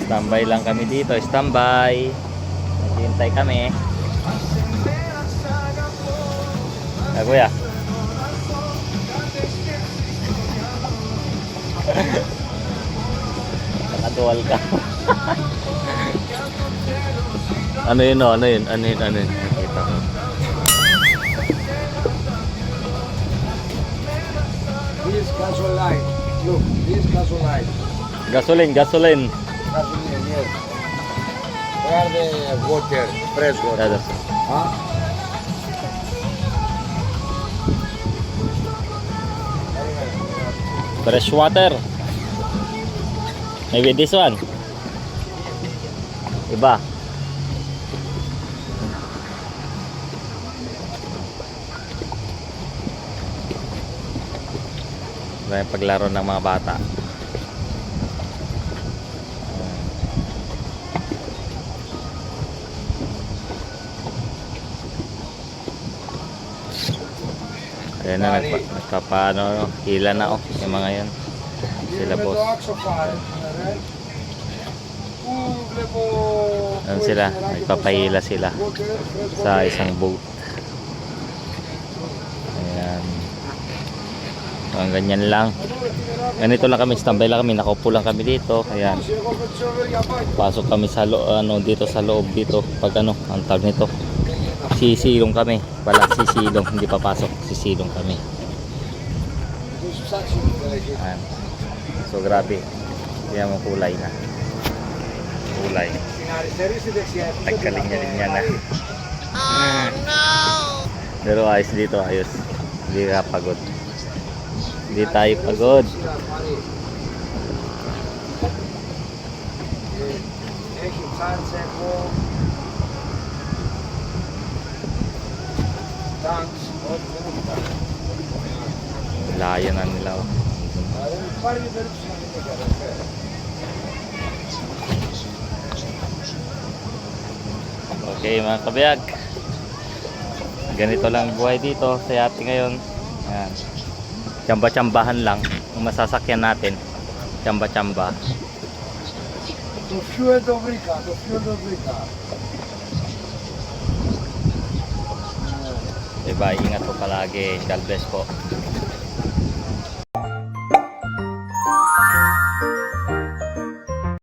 Standby lang kami dito, standby. Naghihintay kami. Kuya. Nakadual ka. Ano yun, no? Ano yun? Ano yun? Ano yun? Nakita ko. This gasoline. Look, this gasoline. Gasoline, gasoline. Gasoline, yes. Where the water, fresh water. Yes. Huh? Fresh water. Maybe this one. Iba. May paglaro ng mga bata. Ayan na, nagpapaano, hila na yung mga yan. Sila boss. Ayan sila, nagpapahila sila sa isang boat. Ayan. So, ang ganyan lang. Ganito lang kami, standby lang kami, nakaupo lang kami dito. Ayan. Pasok kami sa dito sa loob dito. Pag ang tawag nito, sisilong kami. Wala, sisilong, hindi papasok, sisilong kami. Ayan. So grabe. Kaya mo kulay na. Kulay. Nagkalinya-linya na. Oh no! Pero ayos dito, ayos. Hindi ka pagod. Hindi tayo pagod. Layo na nila. Okay mga kabiyag, ganito lang buhay dito sa yate ngayon. Ayan. Tsamba-tsambahan lang ang masasakyan natin. Tsamba-tsamba. Diba, ingat po palagi. God bless po.